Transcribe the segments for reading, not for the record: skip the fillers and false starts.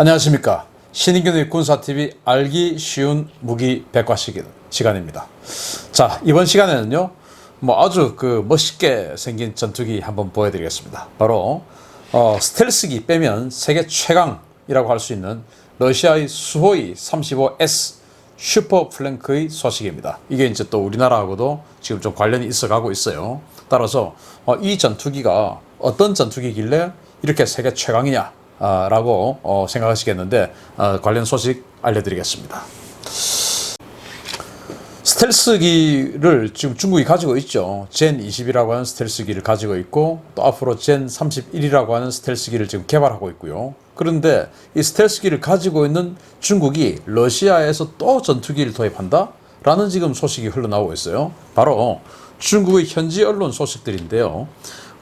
안녕하십니까. 신인균의 군사TV 알기 쉬운 무기 백과 시간입니다. 자, 이번 시간에는요, 아주 멋있게 생긴 전투기 한번 보여드리겠습니다. 바로, 스텔스기 빼면 세계 최강이라고 할 수 있는 러시아의 수호이 35S 슈퍼 플랭크의 소식입니다. 이게 이제 또 우리나라하고도 지금 좀 관련이 있어 가고 있어요. 따라서, 이 전투기가 어떤 전투기길래 이렇게 세계 최강이냐? 라고 생각하시겠는데 관련 소식 알려드리겠습니다. 스텔스기를 지금 중국이 가지고 있죠. 젠 20이라고 하는 스텔스기를 가지고 있고 또 앞으로 젠 31이라고 하는 스텔스기를 지금 개발하고 있고요. 그런데 이 스텔스기를 가지고 있는 중국이 러시아에서 또 전투기를 도입한다? 라는 지금 소식이 흘러나오고 있어요. 바로 중국의 현지 언론 소식들인데요.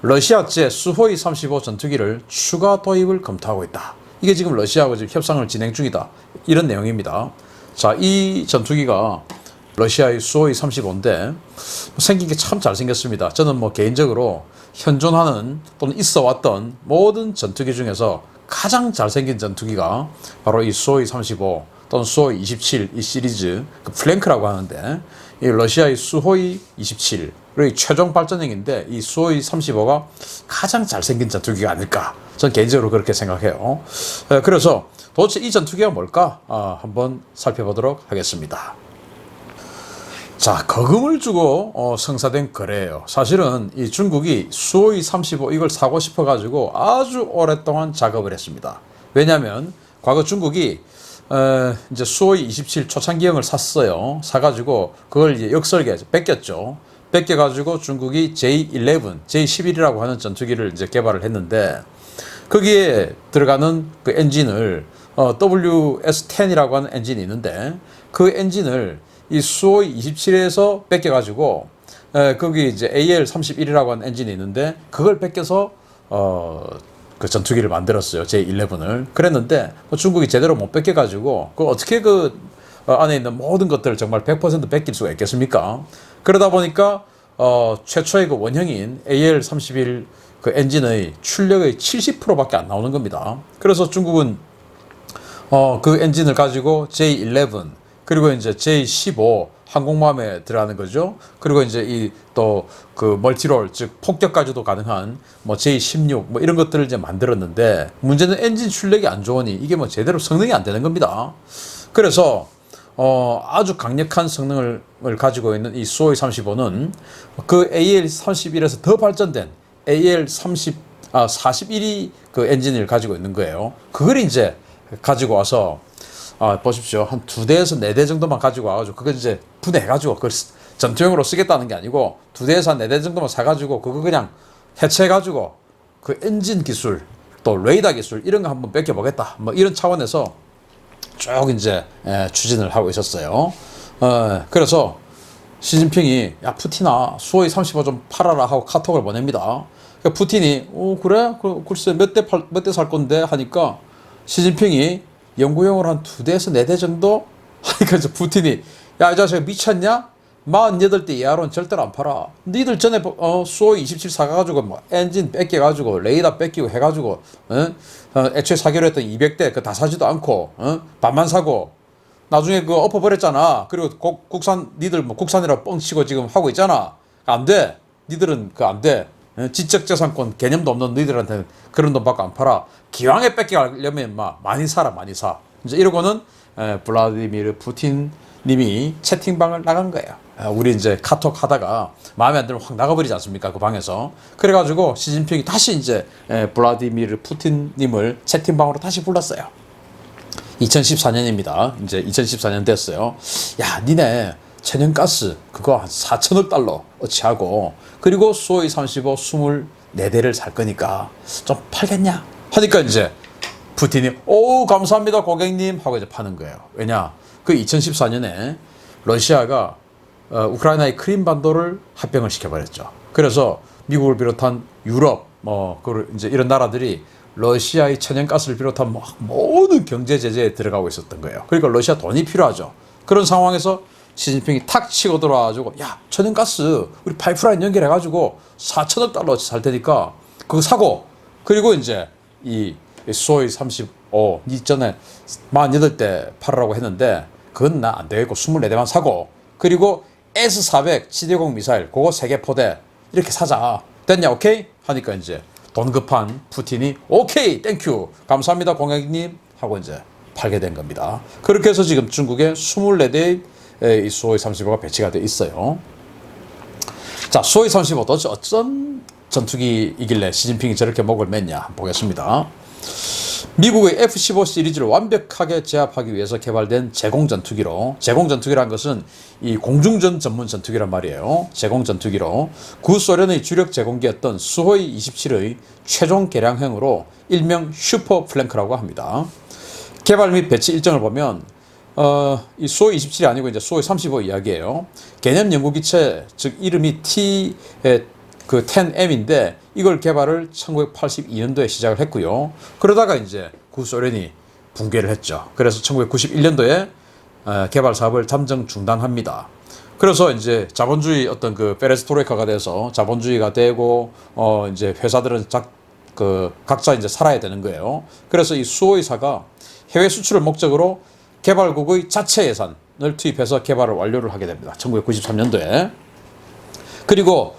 러시아제 수호이 35 전투기를 추가 도입을 검토하고 있다. 이게 지금 러시아하고 지금 협상을 진행 중이다. 이런 내용입니다. 자, 이 전투기가 러시아의 수호이 35인데 생긴 게 참 잘생겼습니다. 저는 개인적으로 현존하는 또는 있어 왔던 모든 전투기 중에서 가장 잘생긴 전투기가 바로 이 수호이 35 또는 수호이 27 이 시리즈 플랭크라고 하는데 이 러시아의 수호이 27의 최종 발전형인데 이 수호이 35가 가장 잘생긴 전투기가 아닐까 저는 개인적으로 그렇게 생각해요. 그래서 도대체 이 전투기가 뭘까 한번 살펴보도록 하겠습니다. 자, 거금을 주고 성사된 거래예요. 사실은 이 중국이 수호이 35 이걸 사고 싶어 가지고 아주 오랫동안 작업을 했습니다. 왜냐하면 과거 중국이 이제 수호이 27 초창기형을 샀어요. 사가지고 그걸 이제 역설계해서 뺏겼죠. 뺏겨가지고 중국이 J11, J11이라고 하는 전투기를 이제 개발을 했는데 거기에 들어가는 그 엔진을 WS10이라고 하는 엔진이 있는데 그 엔진을 이 수호이 27에서 뺏겨가지고 거기 이제 AL31이라고 하는 엔진이 있는데 그걸 뺏겨서 그 전투기를 만들었어요. J11을. 그랬는데 중국이 제대로 못 뺏겨가지고 어떻게 안에 있는 모든 것들을 정말 100% 뺏길 수가 있겠습니까? 그러다 보니까 최초의 그 원형인 AL31 그 엔진의 출력의 70%밖에 안 나오는 겁니다. 그래서 중국은 그 엔진을 가지고 J11 그리고 이제 J15 항공모함에 들어가는 거죠. 그리고 이제 또 그 멀티롤 즉 폭격까지도 가능한 J16 이런 것들을 이제 만들었는데 문제는 엔진 출력이 안 좋으니 이게 제대로 성능이 안 되는 겁니다. 그래서 아주 강력한 성능을 가지고 있는 이 수호이 35는 그 AL31에서 더 발전된 AL41이 그 엔진을 가지고 있는 거예요. 그걸 이제 가지고 와서 보십시오. 한 2대에서 4대 정도만 가지고 와가지고, 그걸 이제 분해해가지고, 그걸 전투용으로 쓰겠다는 게 아니고, 2대에서 한 4대 정도만 사가지고, 그거 그냥 해체해가지고, 그 엔진 기술, 또 레이더 기술, 이런 거 한번 뺏겨보겠다. 이런 차원에서 쭉 이제, 추진을 하고 있었어요. 그래서, 시진핑이, 야, 푸틴아, 수호이 35 좀 팔아라 하고 카톡을 보냅니다. 그러니까 푸틴이, 그래? 글쎄, 몇 대 살 건데? 하니까, 시진핑이 연구용으로 한 2대에서 4대 정도? 하니까 이제 푸틴이 야, 이 자식아 미쳤냐? 48대 이하로는 절대로 안 팔아. 니들 전에 수호이 27 사가지고 엔진 뺏겨가지고 레이더 뺏기고 해가지고 애초에 사기로 했던 200대 다 사지도 않고 반만 사고 나중에 엎어버렸잖아. 그리고 니들 국산이라 뻥치고 지금 하고 있잖아. 안 돼. 니들은 안 돼. 지적재산권 개념도 없는 너희들한테 그런 돈밖에 안 팔아. 기왕에 뺏겨가려면 많이 사라, 많이 사. 이제 이러고는 블라디미르 푸틴 님이 채팅방을 나간 거예요. 우리 이제 카톡 하다가 마음에 안 들면 확 나가버리지 않습니까? 그 방에서. 그래가지고 시진핑이 다시 이제 블라디미르 푸틴 님을 채팅방으로 다시 불렀어요. 2014년입니다. 이제 2014년 됐어요. 야, 니네 천연가스 그거 한 4천억 달러 어치하고 그리고 수호이 35 24대를 살 거니까 좀 팔겠냐? 하니까 이제 푸틴이 오 감사합니다 고객님 하고 이제 파는 거예요. 왜냐? 그 2014년에 러시아가 우크라이나의 크림반도를 합병을 시켜버렸죠. 그래서 미국을 비롯한 유럽 이제 이런 나라들이 러시아의 천연가스를 비롯한 모든 경제 제재에 들어가고 있었던 거예요. 그러니까 러시아 돈이 필요하죠. 그런 상황에서 시진핑이 탁 치고 들어와가지고 야, 천연가스 우리 파이프라인 연결해가지고 4천억 달러 살 테니까 그거 사고 그리고 이제 이 수호이 35 이전에 48대 팔으라고 했는데 그건 나 안 되겠고 24대만 사고, 그리고 S-400 지대공 미사일 그거 3개 포대 이렇게 사자. 됐냐? 오케이? 하니까 이제 돈 급한 푸틴이 오케이 땡큐 감사합니다 공약님 하고 이제 팔게 된 겁니다. 그렇게 해서 지금 중국에 24대의 이 수호이 35가 배치가 돼 있어요. 자, 수호이 35도 어떤 전투기이길래 시진핑이 저렇게 목을 맸냐 한번 보겠습니다. 미국의 F-15 시리즈를 완벽하게 제압하기 위해서 개발된 제공전투기로, 제공전투기란 것은 이 공중전 전문 전투기란 말이에요. 제공전투기로 구소련의 주력 제공기였던 수호이 27의 최종 개량형으로 일명 슈퍼 플랭크라고 합니다. 개발 및 배치 일정을 보면 이 수호이 27이 아니고 이제 수호이 35 이야기예요. 개념 연구기체, 즉 이름이 T-10M인데 이걸 개발을 1982년도에 시작을 했고요. 그러다가 이제 구소련이 붕괴를 했죠. 그래서 1991년도에 개발 사업을 잠정 중단합니다. 그래서 이제 자본주의 어떤 그 페레스트로이카가 돼서 자본주의가 되고 이제 회사들은 각자 이제 살아야 되는 거예요. 그래서 이 수호이사가 해외 수출을 목적으로 개발국의 자체 예산을 투입해서 개발을 완료를 하게 됩니다. 1993년도에. 그리고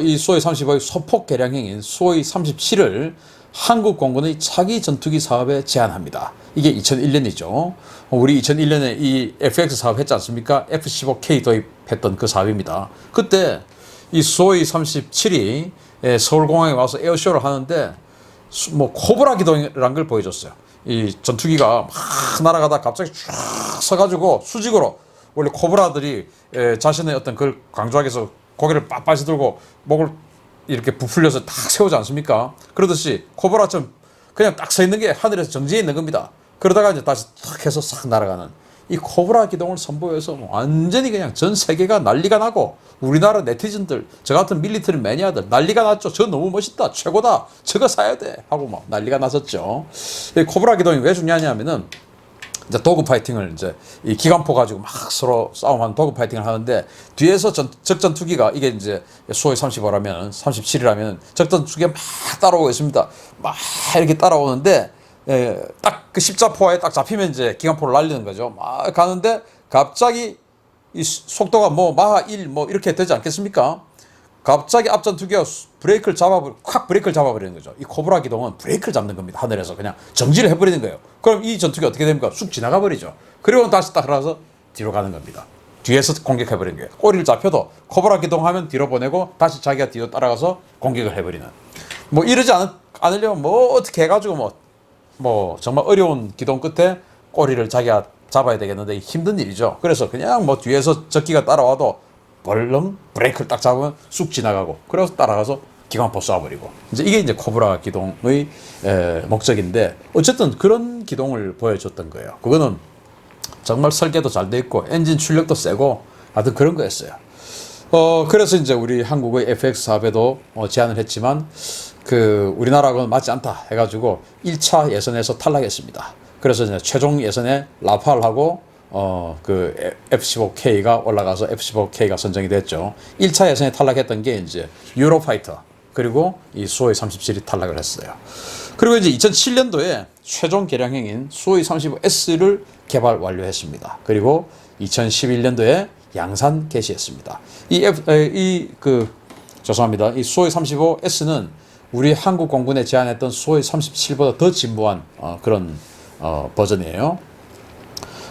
이 수호이 35의 소폭 개량형인 수호이 37을 한국 공군의 차기 전투기 사업에 제안합니다. 이게 2001년이죠. 우리 2001년에 이 FX 사업 했지 않습니까? F-15K 도입했던 그 사업입니다. 그때 이 수호이 37이 서울공항에 와서 에어쇼를 하는데 뭐 코브라 기동이라는 걸 보여줬어요. 이 전투기가 막 날아가다 갑자기 쫙 서가지고 수직으로, 원래 코브라들이 자신의 어떤 그걸 강조하기 위해서 고개를 빳빳이 들고 목을 이렇게 부풀려서 딱 세우지 않습니까? 그러듯이 코브라처럼 그냥 딱 서 있는 게 하늘에서 정지해 있는 겁니다. 그러다가 이제 다시 탁 해서 싹 날아가는 이 코브라 기동을 선보여서 완전히 그냥 전 세계가 난리가 나고, 우리나라 네티즌들, 저 같은 밀리터리 매니아들 난리가 났죠. 저 너무 멋있다, 최고다, 저거 사야 돼 하고 막 난리가 났었죠. 이 코브라 기동이 왜 중요하냐면은 이제 도그 파이팅을 이제 이 기관포 가지고 막 서로 싸움하는 도그 파이팅을 하는데, 뒤에서 적전투기가, 이게 이제 수호이 35라면 37이라면 적전투기가 막 따라오고 있습니다. 막 이렇게 따라오는데 딱 그 십자포화에 딱 잡히면 이제 기관포를 날리는 거죠. 막 가는데 갑자기 이 속도가 뭐 마하 1 뭐 이렇게 되지 않겠습니까? 갑자기 앞전투기가 콱 브레이크를 잡아버리는 거죠. 이 코브라 기동은 브레이크를 잡는 겁니다. 하늘에서 그냥 정지를 해버리는 거예요. 그럼 이 전투기 어떻게 됩니까? 쑥 지나가 버리죠. 그리고 다시 딱 흘러서 뒤로 가는 겁니다. 뒤에서 공격해버리는 거예요. 꼬리를 잡혀도 코브라 기동하면 뒤로 보내고 다시 자기가 뒤로 따라가서 공격을 해버리는. 뭐 이러지 않으려면 뭐 어떻게 해가지고 뭐 정말 어려운 기동 끝에 꼬리를 자기가 잡아야 되겠는데 힘든 일이죠. 그래서 그냥 뭐 뒤에서 적기가 따라와도 벌렁 브레이크를 딱 잡으면 쑥 지나가고, 그래서 따라가서 기관포 쏴버리고, 이게 이제 코브라 기동의 목적인데, 어쨌든 그런 기동을 보여줬던 거예요. 그거는 정말 설계도 잘 돼 있고 엔진 출력도 세고 하여튼 그런 거였어요. 그래서 이제 우리 한국의 FX 사업에도 제안을 했지만 우리나라하고는 맞지 않다 해가지고 1차 예선에서 탈락했습니다. 그래서 이제 최종 예선에 라팔하고 F-15K가 올라가서 F-15K가 선정이 됐죠. 1차 예선에 탈락했던 게 이제 유로파이터, 그리고 이 수호이 37이 탈락을 했어요. 그리고 이제 2007년도에 최종 개량형인 수호이 35S를 개발 완료했습니다. 그리고 2011년도에 양산 개시했습니다. 죄송합니다. 이 수호이 35S는 우리 한국 공군에 제안했던 수호이 37보다 더 진보한 그런 버전이에요.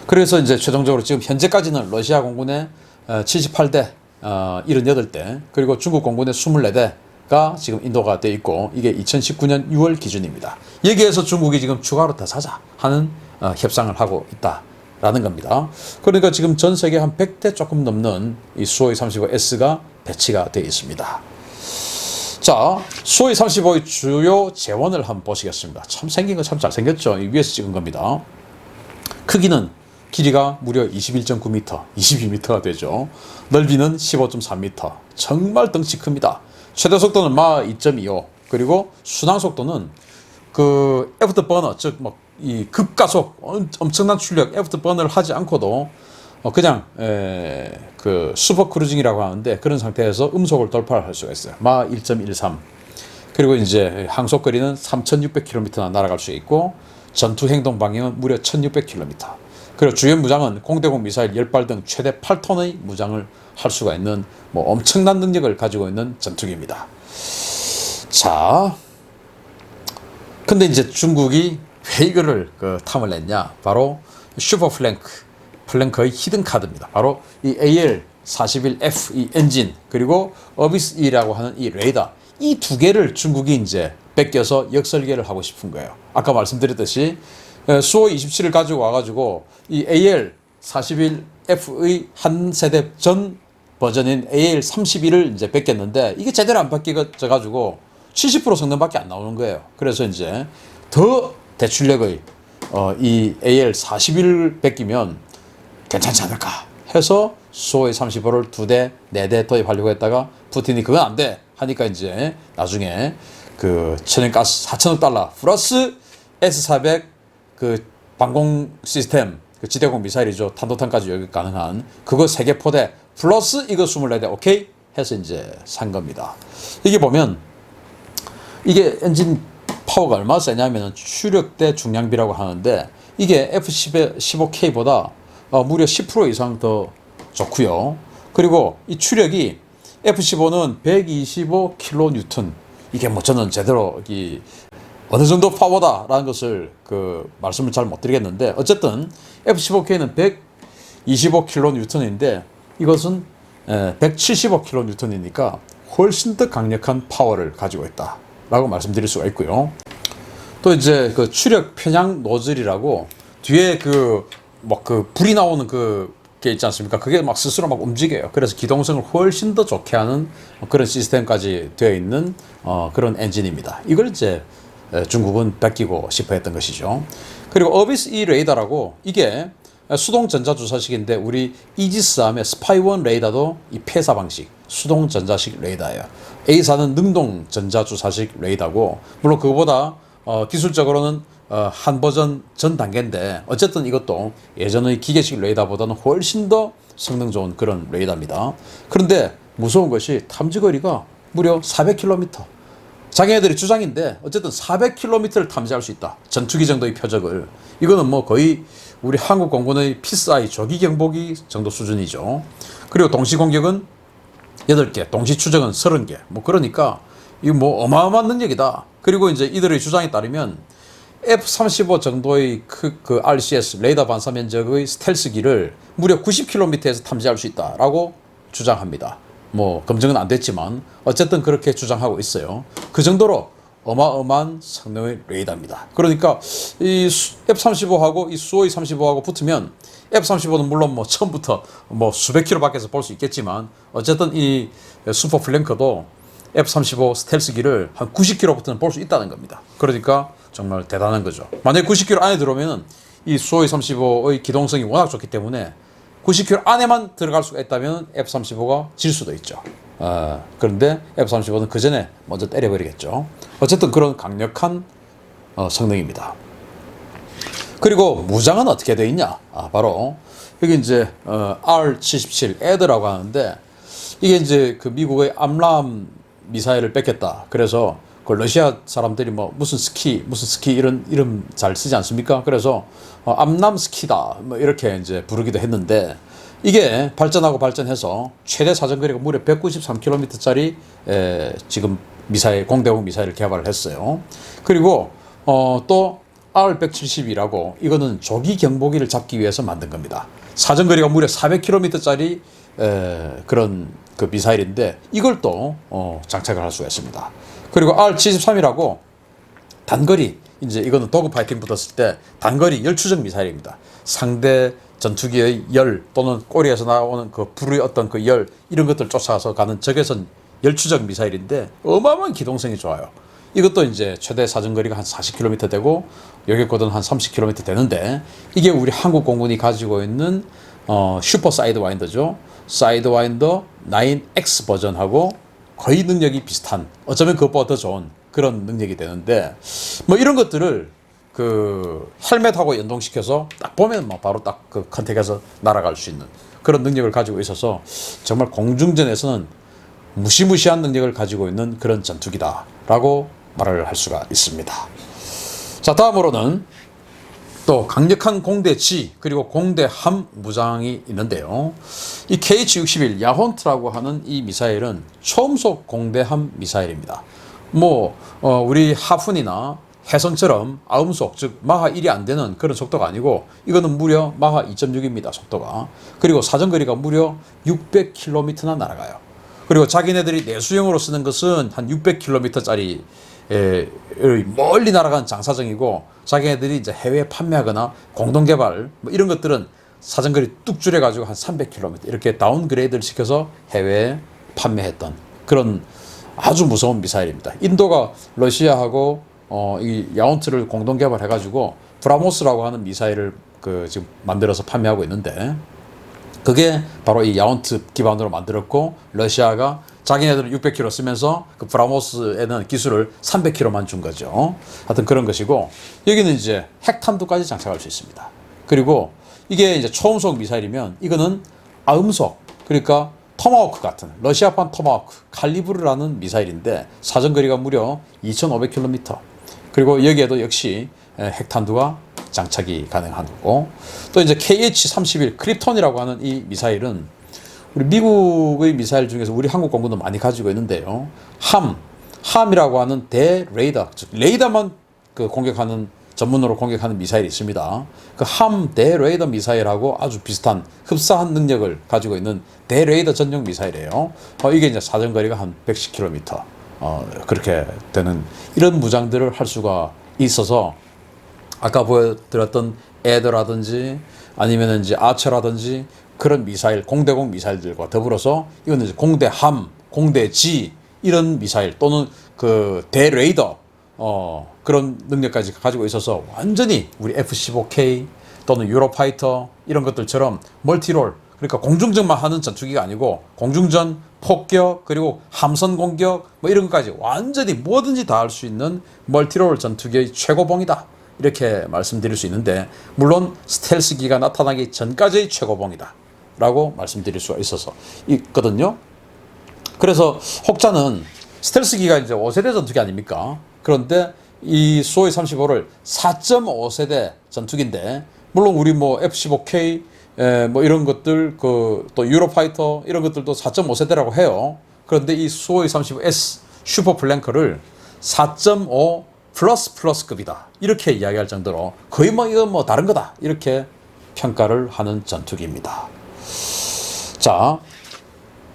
그래서 이제 최종적으로 지금 현재까지는 러시아 공군의 78대, 78대, 그리고 중국 공군의 24대가 지금 인도가 돼 있고, 이게 2019년 6월 기준입니다. 여기에서 중국이 지금 추가로 더 사자 하는 협상을 하고 있다라는 겁니다. 그러니까 지금 전 세계 한 100대 조금 넘는 이 수호이 35S가 배치가 되어 있습니다. 자, 수호이 35의 주요 재원을 한번 보시겠습니다. 참 생긴 거 참 잘생겼죠. 이 위에서 찍은 겁니다. 크기는 길이가 무려 21.9m, 22m가 되죠. 넓이는 15.3m. 정말 덩치 큽니다. 최대 속도는 마 2.25. 그리고 순항 속도는 애프터 버너, 즉 이 급가속, 엄청난 출력 애프터 버너를 하지 않고도 그냥 슈퍼 크루징이라고 하는데, 그런 상태에서 음속을 돌파할 수가 있어요. 마 1.13. 그리고 이제 항속거리는 3,600km나 날아갈 수 있고, 전투 행동 방향은 무려 1600km. 그리고 주요 무장은 공대공 미사일 10발 등 최대 8톤의 무장을 할 수가 있는 뭐 엄청난 능력을 가지고 있는 전투기입니다. 자, 근데 이제 중국이 왜 이거를 탐을 냈냐? 바로 슈퍼 플랭크의 히든 카드입니다. 바로 이 AL-41F 이 엔진, 그리고 어비스-E라고 하는 이 레이더, 이 두 개를 중국이 이제 뺏겨서 역설계를 하고 싶은 거예요. 아까 말씀드렸듯이 수호 27을 가지고 와가지고 이 AL-41F의 한 세대 전 버전인 AL-31을 이제 뺏겼는데, 이게 제대로 안 바뀌어가지고 70% 성능밖에 안 나오는 거예요. 그래서 이제 더 대출력의 이 AL-41을 뺏기면 괜찮지 않을까 해서 수호의 35를 2대, 4대 도입하려고 했다가 푸틴이 그건 안 돼 하니까 이제 나중에 그 천연가스 4천억 달러 플러스 S-400 그 방공 시스템, 그 지대공 미사일이죠. 탄도탄까지 여기 가능한 그거 3개 포대 플러스 이거 24대 오케이 해서 이제 산 겁니다. 이게 보면 이게 엔진 파워가 얼마나 세냐면 추력대 중량비라고 하는데, 이게 F-15K보다 무려 10% 이상 더 좋고요. 그리고 이 추력이 F-15는 125kN. 이게 뭐 저는 제대로 이 어느 정도 파워다라는 것을 그 말씀을 잘 못 드리겠는데, 어쨌든 F-15K는 125kN인데 이것은 175kN이니까 훨씬 더 강력한 파워를 가지고 있다라고 말씀드릴 수가 있고요. 또 이제 그 추력 편향 노즐이라고 뒤에 그 불이 나오는 게 있지 않습니까? 그게 막 스스로 막 움직여요. 그래서 기동성을 훨씬 더 좋게 하는 그런 시스템까지 되어 있는 그런 엔진입니다. 이걸 이제 중국은 뺏기고 싶어 했던 것이죠. 그리고 어비스-E 레이더라고, 이게 수동 전자 주사식인데 우리 이지스함의 스파이1 레이더도 이 폐사 방식 수동 전자식 레이더예요. A사는 능동 전자 주사식 레이더고, 물론 그거보다 기술적으로는 한 버전 전 단계인데 어쨌든 이것도 예전의 기계식 레이더보다는 훨씬 더 성능 좋은 그런 레이더입니다. 그런데 무서운 것이 탐지거리가 무려 400km. 자기네들이 주장인데 어쨌든 400km를 탐지할 수 있다. 전투기 정도의 표적을. 이거는 뭐 거의 우리 한국 공군의 피스아이 조기 경보기 정도 수준이죠. 그리고 동시 공격은 8개, 동시 추적은 30개. 뭐 그러니까 이거 뭐 어마어마한 능력이다. 그리고 이제 이들의 주장에 따르면 F-35 정도의 그 RCS 레이더 반사 면적의 스텔스기를 무려 90km에서 탐지할 수 있다라고 주장합니다. 뭐 검증은 안 됐지만 어쨌든 그렇게 주장하고 있어요. 그 정도로 어마어마한 성능의 레이더입니다. 그러니까 이 F-35하고 이 수호이 35하고 붙으면 F-35는 물론 뭐 처음부터 뭐 수백 킬로 밖에서 볼 수 있겠지만 어쨌든 이 슈퍼 플랭커도 F-35 스텔스기를 한 90km부터는 볼 수 있다는 겁니다. 그러니까 정말 대단한 거죠. 만약에 90km 안에 들어오면 이 수호이 35의 기동성이 워낙 좋기 때문에 90km 안에만 들어갈 수가 있다면 F-35가 질 수도 있죠. 그런데 F-35는 그 전에 먼저 때려버리겠죠. 어쨌든 그런 강력한 성능입니다. 그리고 무장은 어떻게 되어 있냐? 바로 여기 이제 R-77 애드라고 하는데, 이게 이제 그 미국의 암람 미사일을 뺏겼다. 그래서 그 러시아 사람들이 뭐 무슨 스키 이런 이름 잘 쓰지 않습니까? 그래서 암람 스키다 뭐 이렇게 이제 부르기도 했는데, 이게 발전해서 최대 사정거리가 무려 193km짜리 지금 미사일, 공대공 미사일을 개발을 했어요. 그리고 또 R-170이라고, 이거는 조기 경보기를 잡기 위해서 만든 겁니다. 사정거리가 무려 400km짜리 그런 그 미사일인데 이걸 또 장착을 할 수가 있습니다. 그리고 R-73이라고 단거리, 이제 이거는 도그 파이팅 붙었을 때 단거리 열추적 미사일입니다. 상대 전투기의 열 또는 꼬리에서 나오는 그 불의 어떤 그 열, 이런 것들 쫓아서 가는 적외선 열추적 미사일인데 어마어마한 기동성이 좋아요. 이것도 이제 최대 사정거리가 한 40km 되고 여객거든 한 30km 되는데, 이게 우리 한국 공군이 가지고 있는 슈퍼 사이드와인더죠. 사이드와인더 9X 버전하고 거의 능력이 비슷한, 어쩌면 그것보다 더 좋은 그런 능력이 되는데, 뭐 이런 것들을 그 헬멧하고 연동시켜서 딱 보면 뭐 바로 딱 그 컨택해서 날아갈 수 있는 그런 능력을 가지고 있어서 정말 공중전에서는 무시무시한 능력을 가지고 있는 그런 전투기다라고 말을 할 수가 있습니다. 자, 다음으로는 또 강력한 공대지 그리고 공대함 무장이 있는데요. 이 KH-61 야혼트라고 하는 이 미사일은 초음속 공대함 미사일입니다. 우리 하푼이나 해성처럼 아음속, 즉 마하 1이 안 되는 그런 속도가 아니고 이거는 무려 마하 2.6입니다. 속도가. 그리고 사정거리가 무려 600km나 날아가요. 그리고 자기네들이 내수용으로 쓰는 것은 한 600km짜리 멀리 날아가는 장사정이고, 자기네들이 이제 해외에 판매하거나 공동개발 이런 것들은 사정거리 뚝 줄여가지고 한 300km 이렇게 다운그레이드를 시켜서 해외에 판매했던 그런 아주 무서운 미사일입니다. 인도가 러시아하고 이 야혼트를 공동 개발해가지고 브라모스라고 하는 미사일을 지금 만들어서 판매하고 있는데, 그게 바로 이 야혼트 기반으로 만들었고, 러시아가 자기네들은 600km 쓰면서 그 브라모스에는 기술을 300km만 준 거죠. 하여튼 그런 것이고, 여기는 이제 핵탄두까지 장착할 수 있습니다. 그리고 이게 이제 초음속 미사일이면 이거는 아음속, 그러니까 토마호크 같은 러시아판 토마호크 칼리브르라는 미사일인데 사정거리가 무려 2,500km. 그리고 여기에도 역시 핵탄두가 장착이 가능한 거고, 또 이제 KH-31 크립톤이라고 하는 이 미사일은 우리 미국의 미사일 중에서 우리 한국 공군도 많이 가지고 있는데요. 함이라고 하는 대레이더, 즉 레이더만 공격하는, 전문으로 공격하는 미사일이 있습니다. 그 대레이더 미사일하고 아주 비슷한 흡사한 능력을 가지고 있는 대레이더 전용 미사일이에요. 이게 이제 사정거리가 한 110km 그렇게 되는 이런 무장들을 할 수가 있어서, 아까 보여드렸던 애더라든지 아니면 이제 아처라든지 그런 미사일, 공대공 미사일들과 더불어서 이거는 이제 공대함, 공대지 이런 미사일 또는 그 대레이더 그런 능력까지 가지고 있어서 완전히 우리 F-15K 또는 유로파이터 이런 것들처럼 멀티롤, 그러니까 공중전만 하는 전투기가 아니고 공중전, 폭격, 그리고 함선 공격 이런 것까지 완전히 뭐든지 다 할 수 있는 멀티롤 전투기의 최고봉이다, 이렇게 말씀드릴 수 있는데, 물론 스텔스기가 나타나기 전까지의 최고봉이다 라고 말씀드릴 수가 있거든요. 그래서 혹자는 스텔스기가 이제 5세대 전투기 아닙니까? 그런데 이 수호이 35를 4.5세대 전투기인데, 물론 우리 F-15K 이런 것들 또 유로파이터 이런 것들도 4.5세대라고 해요. 그런데 이 수호이 35S 슈퍼 플랭커를 4.5 플러스급이다, 이렇게 이야기할 정도로 거의 이건 다른 거다, 이렇게 평가를 하는 전투기입니다. 자,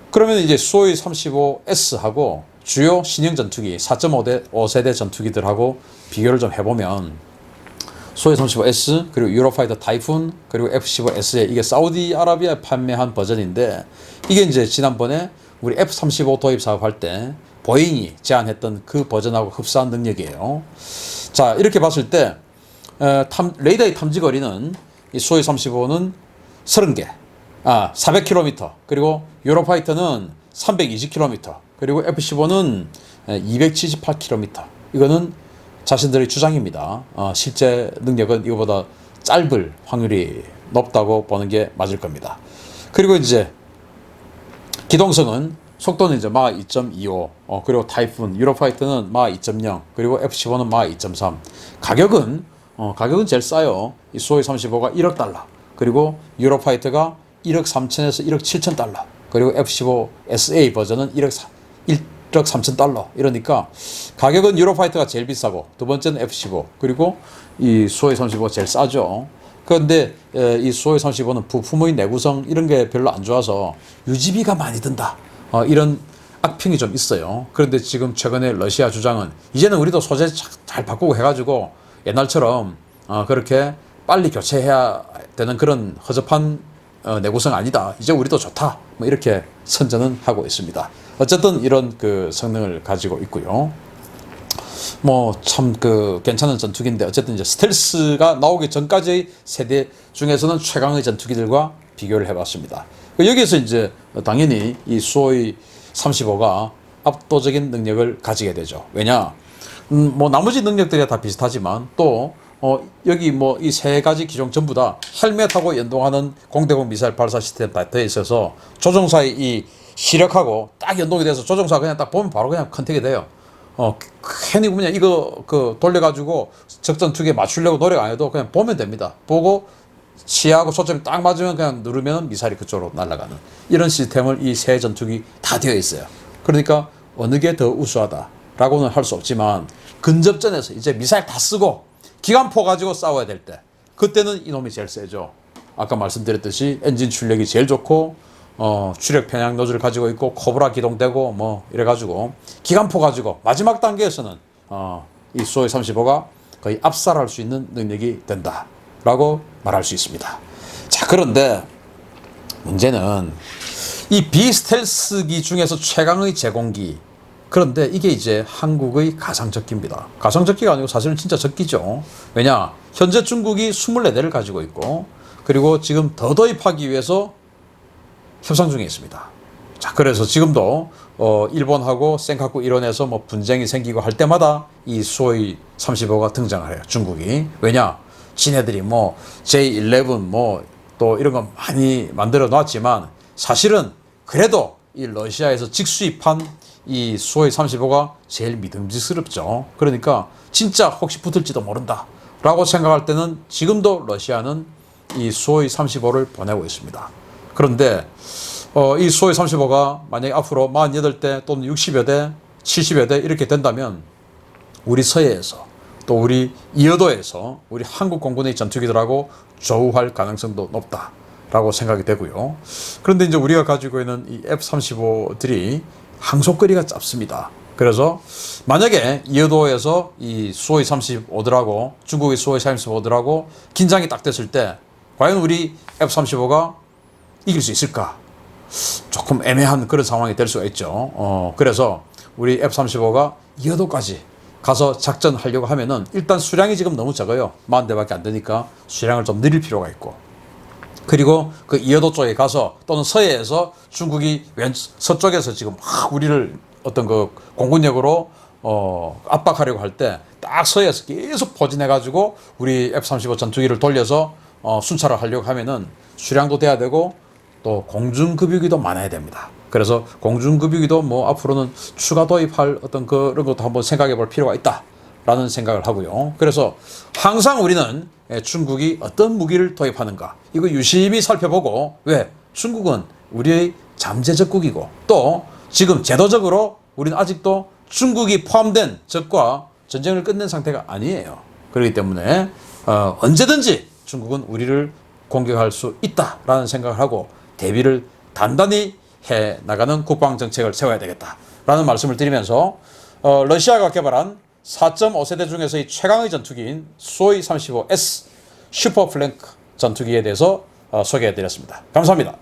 그러면 이제 수호이 35S하고 주요 신형 전투기 4.5세대 전투기들하고 비교를 좀 해보면, 수호이 35S 그리고 유로파이터 타이푼 그리고 F-15S에 이게 사우디아라비아에 판매한 버전인데, 이게 이제 지난번에 우리 F-35 도입 사업할 때 보잉이 제안했던 그 버전하고 흡사한 능력이에요. 자, 이렇게 봤을 때 레이더의 탐지거리는 이 수호이 35는 30개, 400km, 그리고 유로파이터는 320km, 그리고 F-15는 278km. 이거는 자신들의 주장입니다. 실제 능력은 이거보다 짧을 확률이 높다고 보는 게 맞을 겁니다. 그리고 이제 기동성은, 속도는 이제 마하 2.25, 그리고 타이푼, 유로파이터는 마하 2.0, 그리고 F-15는 마하 2.3. 가격은 제일 싸요. 이 수호이 35가 1억 달러, 그리고 유로파이터가 1억 3천에서 1억 7천 달러, 그리고 F-15 SA 버전은 1억 3천 달러. 이러니까 가격은 유로파이터가 제일 비싸고, 두 번째는 F-15, 그리고 이 수호이 35가 제일 싸죠. 그런데 이 수호이 35는 부품의 내구성 이런 게 별로 안 좋아서 유지비가 많이 든다, 이런 악평이 좀 있어요. 그런데 지금 최근에 러시아 주장은 이제는 우리도 소재 잘 바꾸고 해가지고 옛날처럼 그렇게 빨리 교체해야 되는 그런 허접한 내구성 아니다, 이제 우리도 좋다, 이렇게 선전은 하고 있습니다. 어쨌든 이런 성능을 가지고 있고요. 참 괜찮은 전투기인데, 어쨌든 이제 스텔스가 나오기 전까지의 세대 중에서는 최강의 전투기들과 비교를 해봤습니다. 여기에서 이제 당연히 이 수호이 35가 압도적인 능력을 가지게 되죠. 왜냐? 나머지 능력들이 다 비슷하지만 또 여기 이 세 가지 기종 전부 다 헬멧하고 연동하는 공대공 미사일 발사 시스템 다 되어 있어서 조종사의 이 시력하고 딱 연동이 돼서 조종사가 그냥 딱 보면 바로 그냥 컨택이 돼요. 괜히 그냥 이거 돌려가지고 적전 투기에 맞추려고 노력 안 해도 그냥 보면 됩니다. 보고 시야하고 초점이 딱 맞으면 그냥 누르면 미사일이 그쪽으로 날아가는 이런 시스템을 이 새 전투기 다 되어 있어요. 그러니까 어느 게 더 우수하다라고는 할 수 없지만 근접전에서 이제 미사일 다 쓰고 기관포 가지고 싸워야 될 때 그때는 이놈이 제일 세죠. 아까 말씀드렸듯이 엔진 출력이 제일 좋고 추력 편향 노즐을 가지고 있고 코브라 기동되고 뭐 이래가지고 기관포 가지고 마지막 단계에서는 이 수호이 35가 거의 압살할 수 있는 능력이 된다라고 말할 수 있습니다. 자, 그런데 문제는 이 비스텔스기 중에서 최강의 제공기, 그런데 이게 이제 한국의 가상적기입니다. 가상적기가 아니고 사실은 진짜 적기죠. 왜냐, 현재 중국이 24대를 가지고 있고 그리고 지금 더 도입하기 위해서 협상 중에 있습니다. 자, 그래서 지금도 일본하고 센카쿠 일원에서 뭐 분쟁이 생기고 할 때마다 이 수호이 35가 등장을 해요. 중국이. 왜냐, 지네들이 뭐 J11 뭐 또 이런 거 많이 만들어 놨지만 사실은 그래도 이 러시아에서 직수입한 이 수호이 35가 제일 믿음직스럽죠. 그러니까 진짜 혹시 붙을지도 모른다 라고 생각할 때는 지금도 러시아는 이 수호이 35를 보내고 있습니다. 그런데 이 수호이 35가 만약에 앞으로 48대 또는 60여 대, 70여 대 이렇게 된다면 우리 서해에서 또 우리 이어도에서 우리 한국 공군의 전투기들하고 조우할 가능성도 높다라고 생각이 되고요. 그런데 이제 우리가 가지고 있는 이 F-35들이 항속거리가 짧습니다. 그래서 만약에 이어도에서 이 수호이 35들하고 중국의 수호이 35들하고 긴장이 딱 됐을 때 과연 우리 F-35가 이길 수 있을까? 조금 애매한 그런 상황이 될 수가 있죠. 그래서 우리 F-35가 이어도까지 가서 작전하려고 하면은 일단 수량이 지금 너무 적어요. 40대밖에 안 되니까 수량을 좀 늘릴 필요가 있고, 그리고 그 이어도 쪽에 가서 또는 서해에서 중국이 서쪽에서 지금 막 우리를 어떤 그 공군력으로 압박하려고 할 때 딱 서해에서 계속 포진해가지고 우리 F-35 전투기를 돌려서 순찰을 하려고 하면은 수량도 돼야 되고 또 공중급유기도 많아야 됩니다. 그래서 공중급유기도 뭐 앞으로는 추가 도입할 어떤 그런 것도 한번 생각해 볼 필요가 있다라는 생각을 하고요. 그래서 항상 우리는 중국이 어떤 무기를 도입하는가 이거 유심히 살펴보고, 왜? 중국은 우리의 잠재적국이고 또 지금 제도적으로 우리는 아직도 중국이 포함된 적과 전쟁을 끝낸 상태가 아니에요. 그렇기 때문에 언제든지 중국은 우리를 공격할 수 있다라는 생각을 하고 대비를 단단히 해 나가는 국방정책을 세워야 되겠다라는 말씀을 드리면서 러시아가 개발한 4.5세대 중에서의 최강의 전투기인 수호이 35S 슈퍼플랭크 전투기에 대해서 소개해 드렸습니다. 감사합니다.